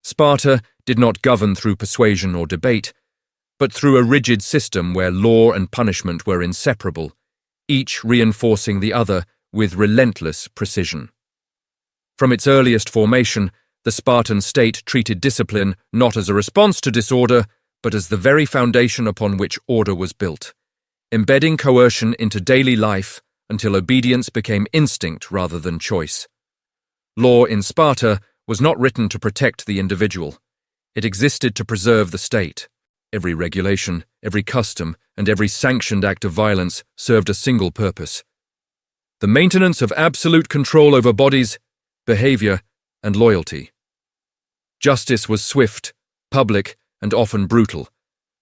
Sparta did not govern through persuasion or debate, but through a rigid system where law and punishment were inseparable, each reinforcing the other with relentless precision. From its earliest formation, the Spartan state treated discipline not as a response to disorder, but as the very foundation upon which order was built, embedding coercion into daily life until obedience became instinct rather than choice. Law in Sparta was not written to protect the individual. It existed to preserve the state. Every regulation, every custom, and every sanctioned act of violence served a single purpose: the maintenance of absolute control over bodies, behavior, and loyalty. Justice was swift, public, and often brutal,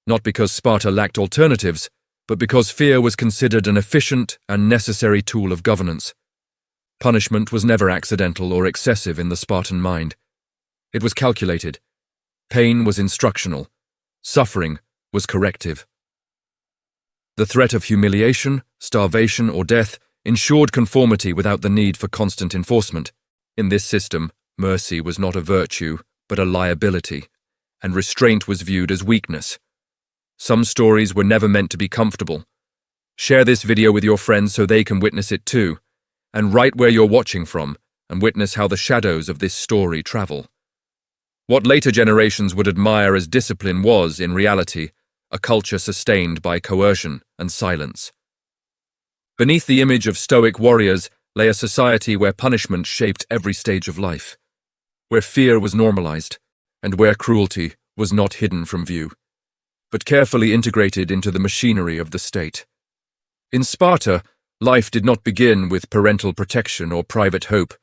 not because Sparta lacked alternatives, but because fear was considered an efficient and necessary tool of governance. Punishment was never accidental or excessive in the Spartan mind. It was calculated. Pain was instructional. Suffering was corrective. The threat of humiliation, starvation, or death ensured conformity without the need for constant enforcement. In this system, mercy was not a virtue, but a liability, and restraint was viewed as weakness. Some stories were never meant to be comfortable. Share this video with your friends so they can witness it too, and write where you're watching from and witness how the shadows of this story travel. What later generations would admire as discipline was, in reality, a culture sustained by coercion and silence. Beneath the image of stoic warriors lay a society where punishment shaped every stage of life, where fear was normalized, and where cruelty was not hidden from view, but carefully integrated into the machinery of the state. In Sparta, life did not begin with parental protection or private hope,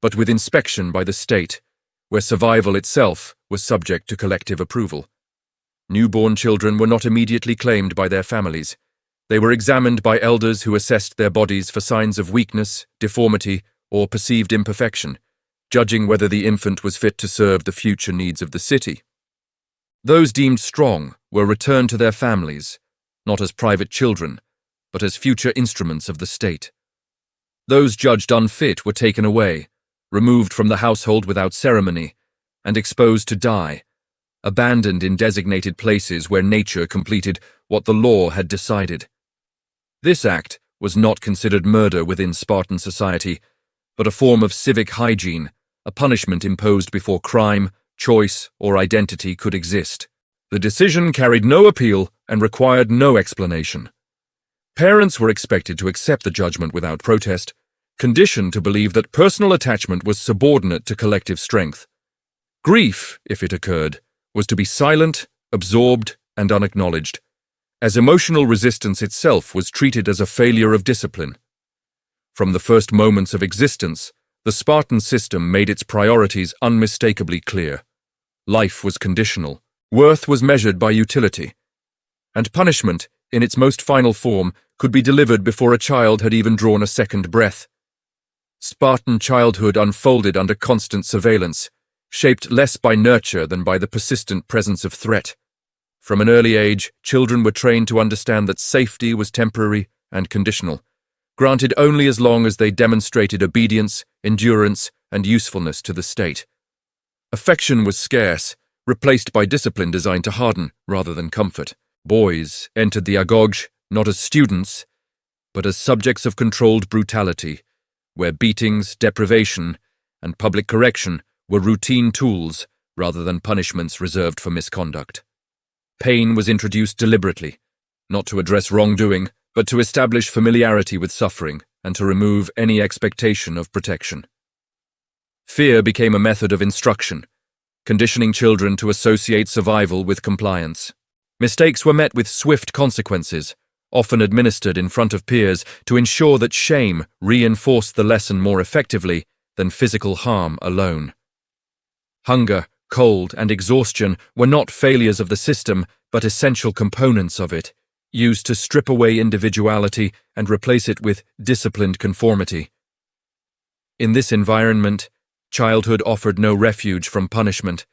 but with inspection by the state, where survival itself was subject to collective approval. Newborn children were not immediately claimed by their families. They were examined by elders who assessed their bodies for signs of weakness, deformity, or perceived imperfection, judging whether the infant was fit to serve the future needs of the city. Those deemed strong were returned to their families, not as private children, but as future instruments of the state. Those judged unfit were taken away, removed from the household without ceremony, and exposed to die, abandoned in designated places where nature completed what the law had decided. This act was not considered murder within Spartan society, but a form of civic hygiene, a punishment imposed before crime, choice, or identity could exist. The decision carried no appeal and required no explanation. Parents were expected to accept the judgment without protest, conditioned to believe that personal attachment was subordinate to collective strength. Grief, if it occurred, was to be silent, absorbed, and unacknowledged, as emotional resistance itself was treated as a failure of discipline. From the first moments of existence, the Spartan system made its priorities unmistakably clear. Life was conditional, worth was measured by utility, and punishment, in its most final form, could be delivered before a child had even drawn a second breath. Spartan childhood unfolded under constant surveillance, shaped less by nurture than by the persistent presence of threat. From an early age, children were trained to understand that safety was temporary and conditional, granted only as long as they demonstrated obedience, endurance, and usefulness to the state. Affection was scarce, replaced by discipline designed to harden rather than comfort. Boys entered the agoge not as students, but as subjects of controlled brutality, where beatings, deprivation, and public correction were routine tools rather than punishments reserved for misconduct. Pain was introduced deliberately, not to address wrongdoing, but to establish familiarity with suffering and to remove any expectation of protection. Fear became a method of instruction, conditioning children to associate survival with compliance. Mistakes were met with swift consequences, often administered in front of peers to ensure that shame reinforced the lesson more effectively than physical harm alone. Hunger, cold, and exhaustion were not failures of the system, but essential components of it, used to strip away individuality and replace it with disciplined conformity. In this environment, childhood offered no refuge from punishment.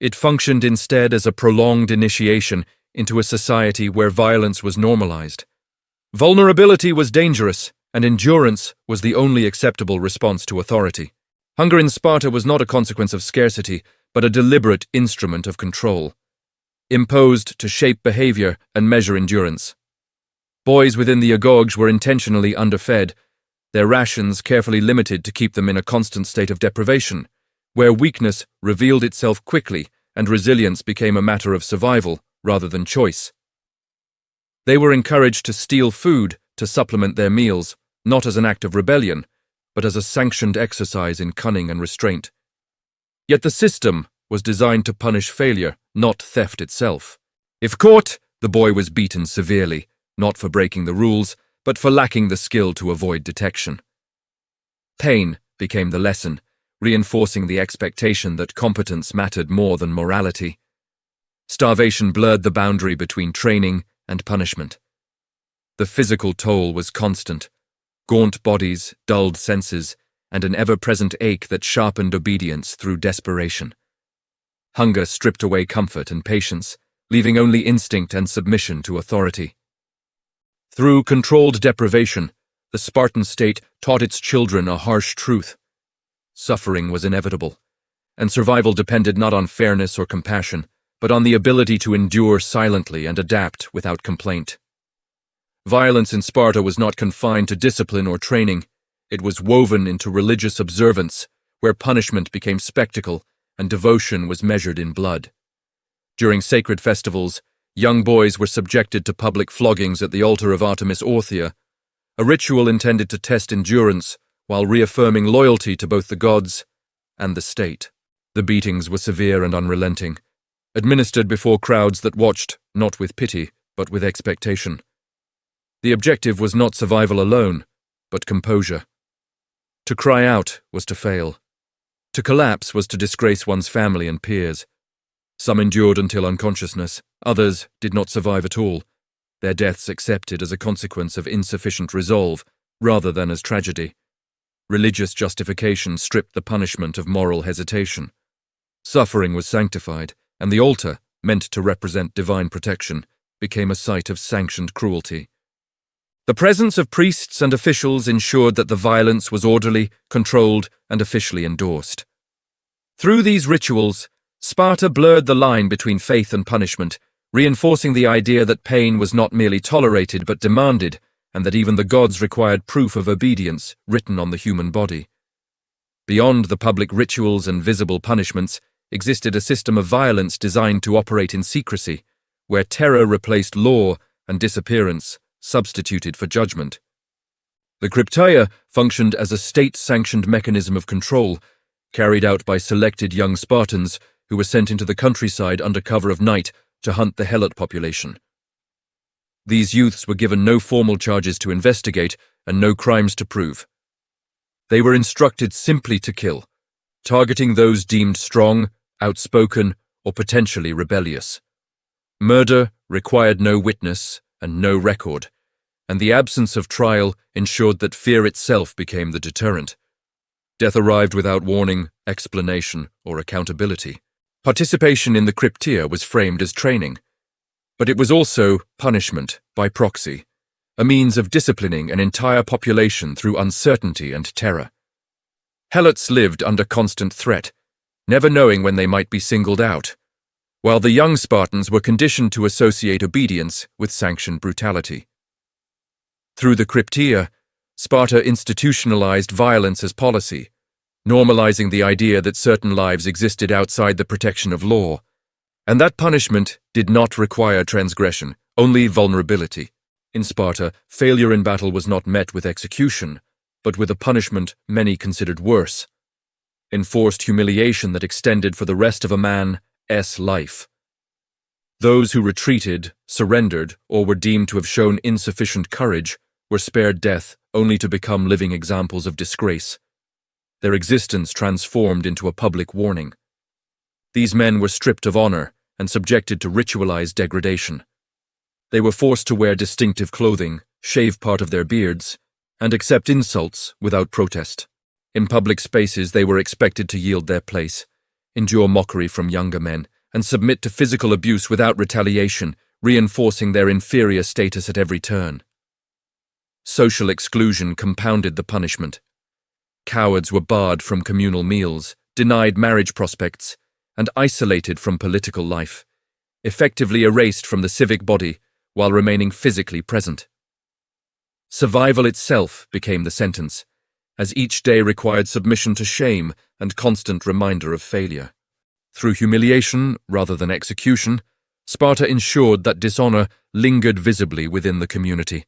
It functioned instead as a prolonged initiation into a society where violence was normalized. Vulnerability was dangerous, and endurance was the only acceptable response to authority. Hunger in Sparta was not a consequence of scarcity, but a deliberate instrument of control, imposed to shape behavior and measure endurance. Boys within the agoge were intentionally underfed, their rations carefully limited to keep them in a constant state of deprivation, where weakness revealed itself quickly and resilience became a matter of survival rather than choice. They were encouraged to steal food to supplement their meals, not as an act of rebellion, but as a sanctioned exercise in cunning and restraint. Yet the system was designed to punish failure, not theft itself. If caught, the boy was beaten severely, not for breaking the rules, but for lacking the skill to avoid detection. Pain became the lesson, reinforcing the expectation that competence mattered more than morality. Starvation blurred the boundary between training and punishment. The physical toll was constant: gaunt bodies, dulled senses, and an ever-present ache that sharpened obedience through desperation. Hunger stripped away comfort and patience, leaving only instinct and submission to authority. Through controlled deprivation, the Spartan state taught its children a harsh truth. Suffering was inevitable, and survival depended not on fairness or compassion, but on the ability to endure silently and adapt without complaint. Violence in Sparta was not confined to discipline or training. It was woven into religious observance, where punishment became spectacle and devotion was measured in blood. During sacred festivals, young boys were subjected to public floggings at the altar of Artemis Orthia, a ritual intended to test endurance while reaffirming loyalty to both the gods and the state. The beatings were severe and unrelenting, administered before crowds that watched not with pity, but with expectation. The objective was not survival alone, but composure. To cry out was to fail. To collapse was to disgrace one's family and peers. Some endured until unconsciousness, others did not survive at all, their deaths accepted as a consequence of insufficient resolve rather than as tragedy. Religious justification stripped the punishment of moral hesitation. Suffering was sanctified, and the altar, meant to represent divine protection, became a site of sanctioned cruelty. The presence of priests and officials ensured that the violence was orderly, controlled, and officially endorsed. Through these rituals, Sparta blurred the line between faith and punishment, reinforcing the idea that pain was not merely tolerated but demanded, and that even the gods required proof of obedience written on the human body. Beyond the public rituals and visible punishments existed a system of violence designed to operate in secrecy, where terror replaced law and disappearance substituted for judgment. The krypteia functioned as a state-sanctioned mechanism of control, carried out by selected young Spartans who were sent into the countryside under cover of night to hunt the Helot population. These youths were given no formal charges to investigate and no crimes to prove. They were instructed simply to kill, targeting those deemed strong, outspoken, or potentially rebellious. Murder required no witness and no record, and the absence of trial ensured that fear itself became the deterrent. Death arrived without warning, explanation, or accountability. Participation in the krypteia was framed as training, but it was also punishment by proxy, a means of disciplining an entire population through uncertainty and terror. Helots lived under constant threat, never knowing when they might be singled out, while the young Spartans were conditioned to associate obedience with sanctioned brutality. Through the krypteia, Sparta institutionalized violence as policy, normalizing the idea that certain lives existed outside the protection of law, and that punishment did not require transgression, only vulnerability. In Sparta, failure in battle was not met with execution, but with a punishment many considered worse: enforced humiliation that extended for the rest of a man's life. Those who retreated, surrendered, or were deemed to have shown insufficient courage were spared death only to become living examples of disgrace, their existence transformed into a public warning. These men were stripped of honor and subjected to ritualized degradation. They were forced to wear distinctive clothing, shave part of their beards, and accept insults without protest. In public spaces, they were expected to yield their place, endure mockery from younger men, and submit to physical abuse without retaliation, reinforcing their inferior status at every turn. Social exclusion compounded the punishment. Cowards were barred from communal meals, denied marriage prospects, and isolated from political life, effectively erased from the civic body while remaining physically present. Survival itself became the sentence, as each day required submission to shame and constant reminder of failure. Through humiliation rather than execution, Sparta ensured that dishonor lingered visibly within the community,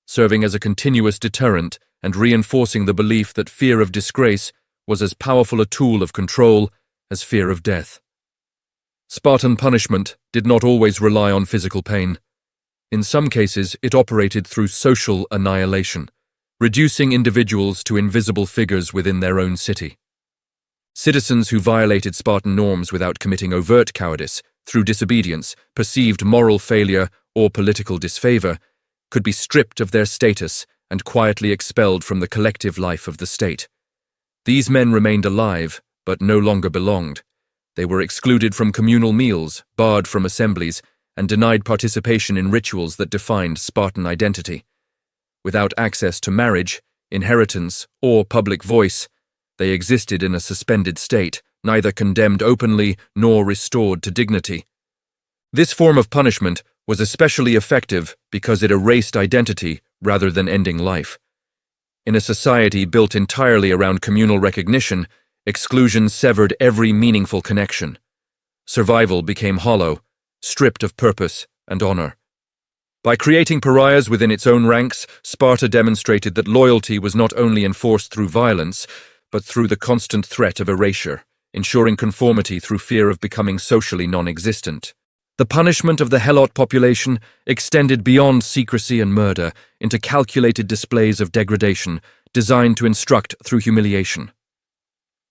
serving as a continuous deterrent and reinforcing the belief that fear of disgrace was as powerful a tool of control as fear of death. Spartan punishment did not always rely on physical pain. In some cases, it operated through social annihilation, reducing individuals to invisible figures within their own city. Citizens who violated Spartan norms without committing overt cowardice, through disobedience, perceived moral failure, or political disfavor, could be stripped of their status and quietly expelled from the collective life of the state. These men remained alive, but no longer belonged. They were excluded from communal meals, barred from assemblies, and denied participation in rituals that defined Spartan identity. Without access to marriage, inheritance, or public voice, they existed in a suspended state, neither condemned openly nor restored to dignity. This form of punishment was especially effective because it erased identity rather than ending life. In a society built entirely around communal recognition, exclusion severed every meaningful connection. Survival became hollow, stripped of purpose and honor. By creating pariahs within its own ranks, Sparta demonstrated that loyalty was not only enforced through violence, but through the constant threat of erasure, ensuring conformity through fear of becoming socially non-existent. The punishment of the Helot population extended beyond secrecy and murder into calculated displays of degradation designed to instruct through humiliation.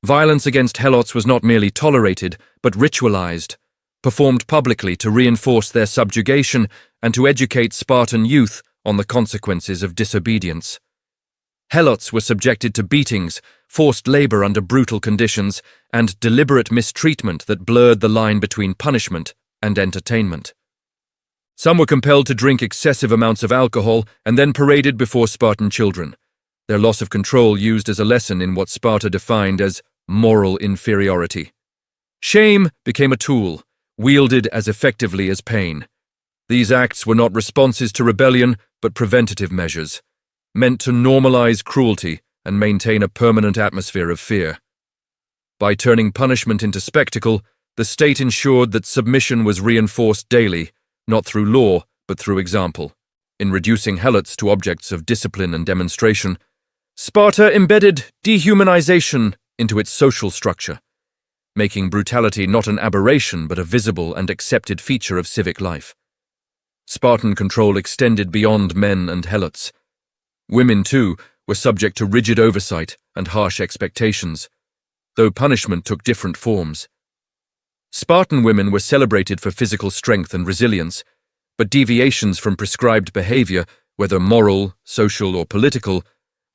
Violence against Helots was not merely tolerated, but ritualized, performed publicly to reinforce their subjugation and to educate Spartan youth on the consequences of disobedience. Helots were subjected to beatings, forced labor under brutal conditions, and deliberate mistreatment that blurred the line between punishment and entertainment. Some were compelled to drink excessive amounts of alcohol and then paraded before Spartan children, their loss of control used as a lesson in what Sparta defined as moral inferiority. Shame became a tool, wielded as effectively as pain. These acts were not responses to rebellion, but preventative measures, meant to normalize cruelty and maintain a permanent atmosphere of fear. By turning punishment into spectacle, the state ensured that submission was reinforced daily, not through law, but through example. In reducing Helots to objects of discipline and demonstration, Sparta embedded dehumanization into its social structure, making brutality not an aberration but a visible and accepted feature of civic life. Spartan control extended beyond men and Helots. Women, too, were subject to rigid oversight and harsh expectations, though punishment took different forms. Spartan women were celebrated for physical strength and resilience, but deviations from prescribed behavior, whether moral, social, or political,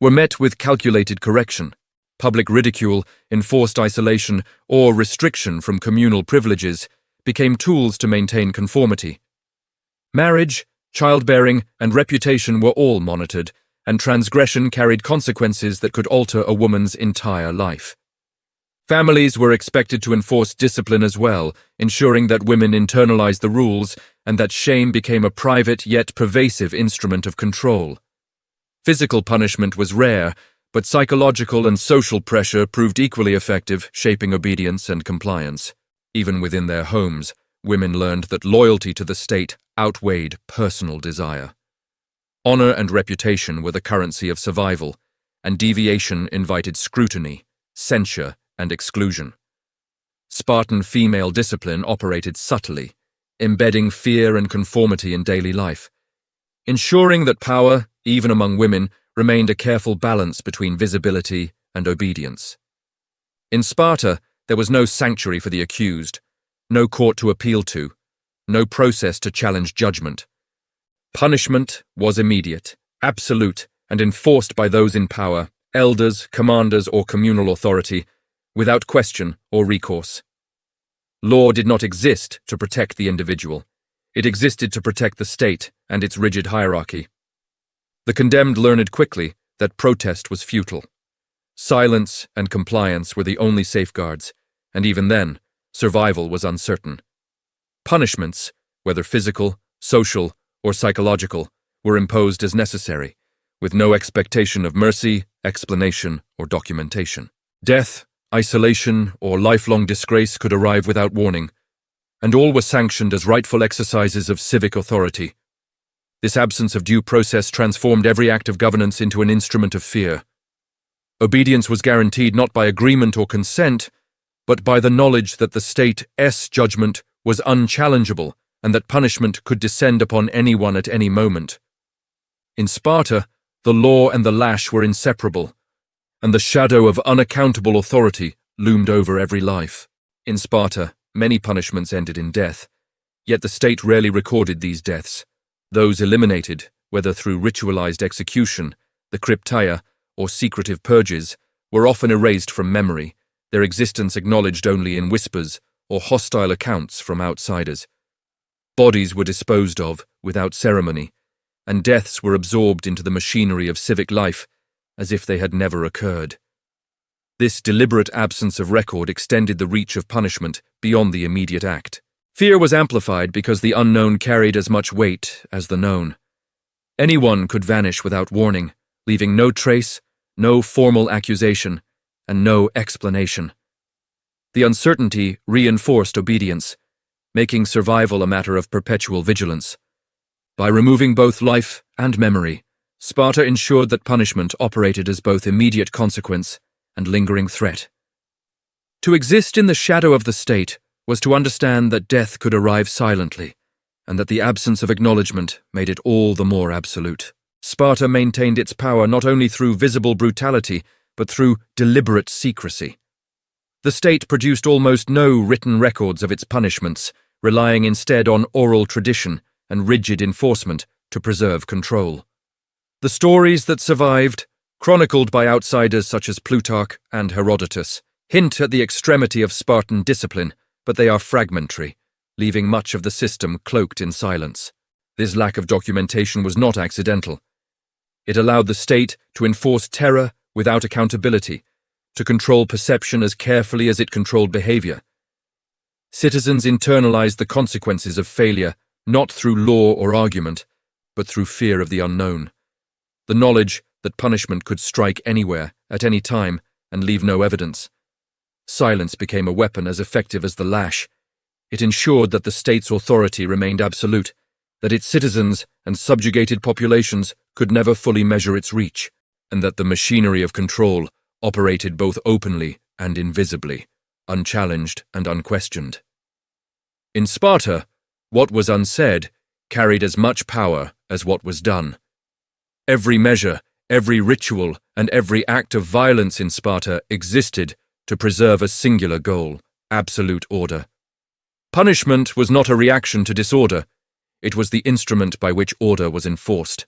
were met with calculated correction. Public ridicule, enforced isolation, or restriction from communal privileges became tools to maintain conformity. Marriage, childbearing, and reputation were all monitored, and transgression carried consequences that could alter a woman's entire life. Families were expected to enforce discipline as well, ensuring that women internalized the rules and that shame became a private yet pervasive instrument of control. Physical punishment was rare, but psychological and social pressure proved equally effective, shaping obedience and compliance. Even within their homes, women learned that loyalty to the state outweighed personal desire. Honor and reputation were the currency of survival, and deviation invited scrutiny, censure, and exclusion. Spartan female discipline operated subtly, embedding fear and conformity in daily life, ensuring that power, even among women, remained a careful balance between visibility and obedience. In Sparta, there was no sanctuary for the accused, no court to appeal to, no process to challenge judgment. Punishment was immediate, absolute, and enforced by those in power, elders, commanders, or communal authority, without question or recourse. Law did not exist to protect the individual. It existed to protect the state and its rigid hierarchy. The condemned learned quickly that protest was futile. Silence and compliance were the only safeguards, and even then, survival was uncertain. Punishments, whether physical, social, or psychological, were imposed as necessary, with no expectation of mercy, explanation, or documentation. Death, isolation, or lifelong disgrace could arrive without warning, and all were sanctioned as rightful exercises of civic authority. This absence of due process transformed every act of governance into an instrument of fear. Obedience was guaranteed not by agreement or consent, but by the knowledge that the state's judgment was unchallengeable and that punishment could descend upon anyone at any moment. In Sparta, the law and the lash were inseparable, and the shadow of unaccountable authority loomed over every life. In Sparta, many punishments ended in death, yet the state rarely recorded these deaths. Those eliminated, whether through ritualized execution, the krypteia, or secretive purges, were often erased from memory, their existence acknowledged only in whispers or hostile accounts from outsiders. Bodies were disposed of without ceremony, and deaths were absorbed into the machinery of civic life as if they had never occurred. This deliberate absence of record extended the reach of punishment beyond the immediate act. Fear was amplified because the unknown carried as much weight as the known. Anyone could vanish without warning, leaving no trace, no formal accusation, and no explanation. The uncertainty reinforced obedience, making survival a matter of perpetual vigilance. By removing both life and memory, Sparta ensured that punishment operated as both immediate consequence and lingering threat. To exist in the shadow of the state was to understand that death could arrive silently, and that the absence of acknowledgement made it all the more absolute. Sparta maintained its power not only through visible brutality, but through deliberate secrecy. The state produced almost no written records of its punishments, relying instead on oral tradition and rigid enforcement to preserve control. The stories that survived, chronicled by outsiders such as Plutarch and Herodotus, hint at the extremity of Spartan discipline, but they are fragmentary, leaving much of the system cloaked in silence. This lack of documentation was not accidental. It allowed the state to enforce terror without accountability, to control perception as carefully as it controlled behavior. Citizens internalized the consequences of failure not through law or argument, but through fear of the unknown. The knowledge that punishment could strike anywhere, at any time, and leave no evidence. Silence became a weapon as effective as the lash. It ensured that the state's authority remained absolute, that its citizens and subjugated populations could never fully measure its reach, and that the machinery of control operated both openly and invisibly, unchallenged and unquestioned. In Sparta, what was unsaid carried as much power as what was done. Every measure, every ritual, and every act of violence in Sparta existed to preserve a singular goal: absolute order. Punishment was not a reaction to disorder, it was the instrument by which order was enforced.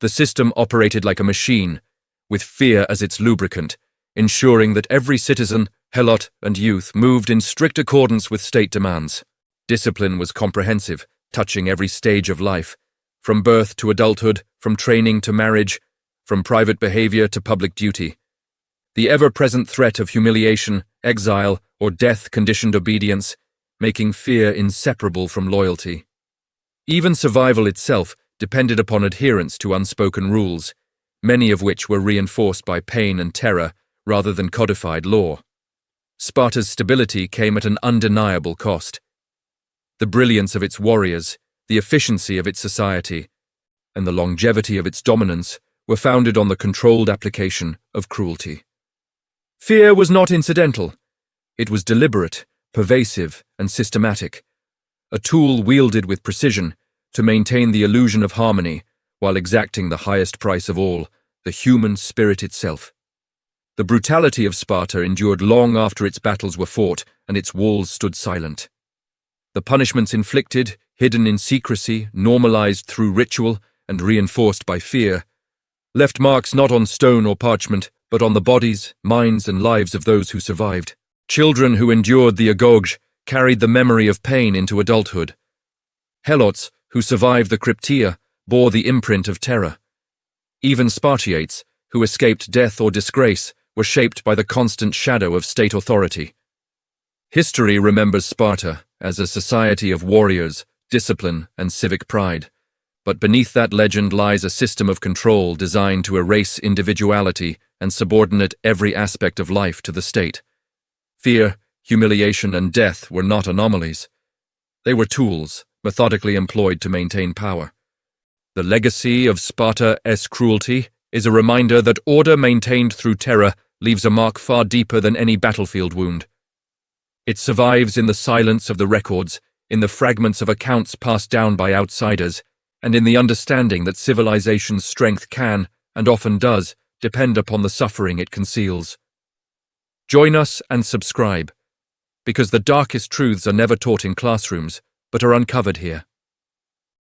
The system operated like a machine, with fear as its lubricant, ensuring that every citizen, helot, and youth moved in strict accordance with state demands. Discipline was comprehensive, touching every stage of life, from birth to adulthood, from training to marriage, from private behavior to public duty. The ever-present threat of humiliation, exile, or death conditioned obedience, making fear inseparable from loyalty. Even survival itself depended upon adherence to unspoken rules, many of which were reinforced by pain and terror rather than codified law. Sparta's stability came at an undeniable cost. The brilliance of its warriors, the efficiency of its society, and the longevity of its dominance were founded on the controlled application of cruelty. Fear was not incidental. It was deliberate, pervasive, and systematic, a tool wielded with precision to maintain the illusion of harmony while exacting the highest price of all, the human spirit itself. The brutality of Sparta endured long after its battles were fought and its walls stood silent. The punishments inflicted, hidden in secrecy, normalized through ritual, and reinforced by fear, left marks not on stone or parchment, but on the bodies, minds, and lives of those who survived. Children who endured the agoge carried the memory of pain into adulthood. Helots, who survived the krypteia, bore the imprint of terror. Even Spartiates, who escaped death or disgrace, were shaped by the constant shadow of state authority. History remembers Sparta as a society of warriors, discipline, and civic pride. But beneath that legend lies a system of control designed to erase individuality and subordinate every aspect of life to the state. Fear, humiliation, and death were not anomalies. They were tools, methodically employed to maintain power. The legacy of Sparta's cruelty is a reminder that order maintained through terror leaves a mark far deeper than any battlefield wound. It survives in the silence of the records, in the fragments of accounts passed down by outsiders, and in the understanding that civilization's strength can, and often does, depend upon the suffering it conceals. Join us and subscribe, because the darkest truths are never taught in classrooms, but are uncovered here.